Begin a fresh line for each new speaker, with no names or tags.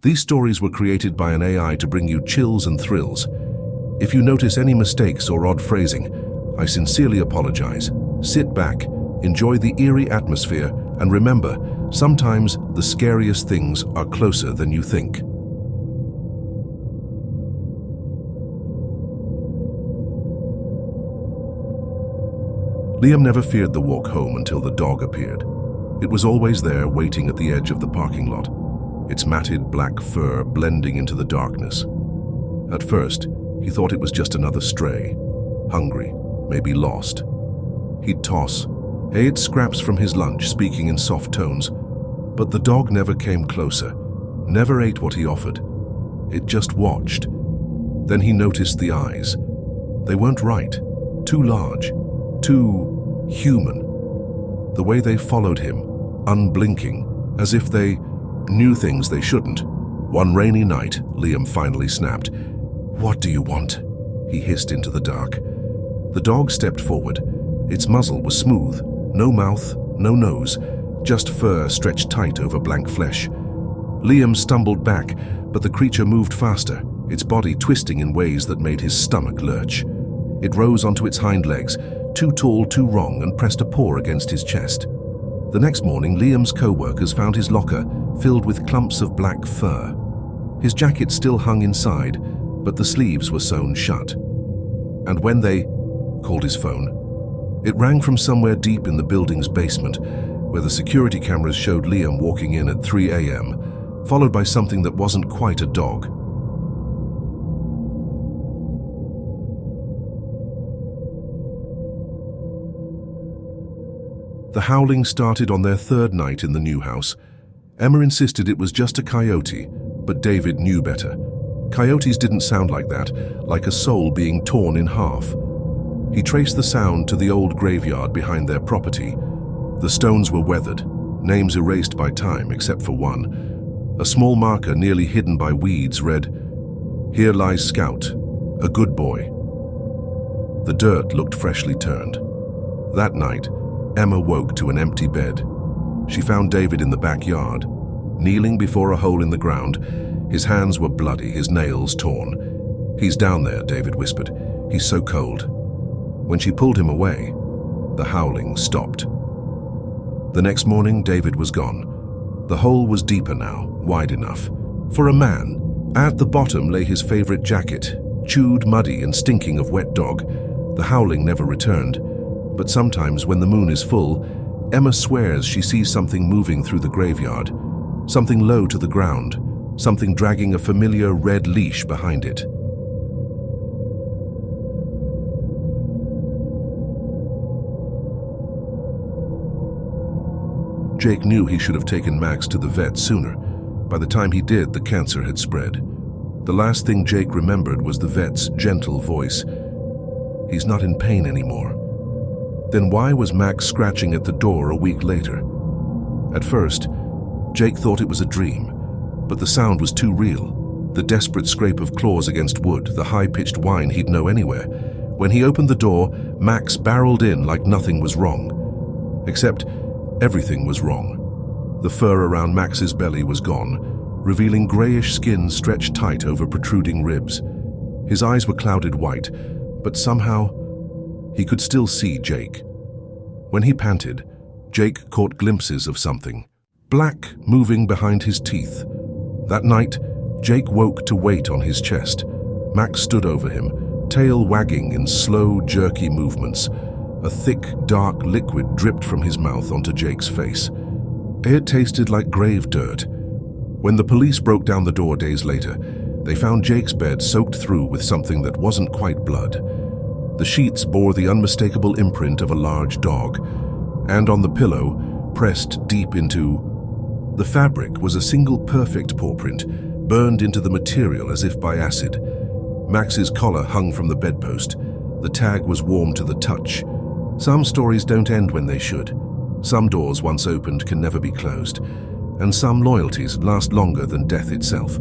These stories were created by an AI to bring you chills and thrills. If you notice any mistakes or odd phrasing, I sincerely apologize. Sit back, enjoy the eerie atmosphere, and remember, sometimes the scariest things are closer than you think. Liam never feared the walk home until the dog appeared. It was always there, waiting at the edge of the parking lot, its matted black fur blending into the darkness. At first, he thought it was just another stray, hungry, maybe lost. He'd toss, ate scraps from his lunch, speaking in soft tones, but the dog never came closer, never ate what he offered. It just watched. Then he noticed the eyes. They weren't right, too large, too human. The way they followed him, unblinking, as if they knew things they shouldn't. One rainy night, Liam finally snapped. "What do you want?" he hissed into the dark. The dog stepped forward. Its muzzle was smooth, no mouth, no nose, just fur stretched tight over blank flesh. Liam stumbled back, but the creature moved faster, its body twisting in ways that made his stomach lurch. It rose onto its hind legs, too tall, too wrong, and pressed a paw against his chest. The next morning, Liam's co-workers found his locker filled with clumps of black fur. His jacket still hung inside, but the sleeves were sewn shut. And when they called his phone, it rang from somewhere deep in the building's basement, where the security cameras showed Liam walking in at 3 a.m., followed by something that wasn't quite a dog. The howling started on their third night in the new house. Emma insisted it was just a coyote, but David knew better. Coyotes didn't sound like that, like a soul being torn in half. He traced the sound to the old graveyard behind their property. The stones were weathered, names erased by time except for one. A small marker nearly hidden by weeds read, "Here lies Scout, a good boy." The dirt looked freshly turned. That night, Emma woke to an empty bed. She found David in the backyard, kneeling before a hole in the ground. His hands were bloody, his nails torn. "He's down there," David whispered. "He's so cold." When she pulled him away, the howling stopped. The next morning, David was gone. The hole was deeper now, wide enough. For a man, at the bottom lay his favorite jacket, chewed, muddy, and stinking of wet dog. The howling never returned. But sometimes, when the moon is full, Emma swears she sees something moving through the graveyard, something low to the ground, something dragging a familiar red leash behind it. Jake knew he should have taken Max to the vet sooner. By the time he did, the cancer had spread. The last thing Jake remembered was the vet's gentle voice. "He's not in pain anymore." Then why was Max scratching at the door a week later? At first, Jake thought it was a dream, but the sound was too real. The desperate scrape of claws against wood, the high-pitched whine he'd know anywhere. When he opened the door, Max barreled in like nothing was wrong. Except, everything was wrong. The fur around Max's belly was gone, revealing grayish skin stretched tight over protruding ribs. His eyes were clouded white, but somehow he could still see Jake. When he panted, Jake caught glimpses of something, black moving behind his teeth. That night, Jake woke to weight on his chest. Max stood over him, tail wagging in slow, jerky movements. A thick, dark liquid dripped from his mouth onto Jake's face. It tasted like grave dirt. When the police broke down the door days later, they found Jake's bed soaked through with something that wasn't quite blood. The sheets bore the unmistakable imprint of a large dog, and on the pillow, pressed deep into the fabric, was a single perfect paw print, burned into the material as if by acid. Max's collar hung from the bedpost. The tag was warm to the touch. Some stories don't end when they should. Some doors once opened can never be closed. And some loyalties last longer than death itself.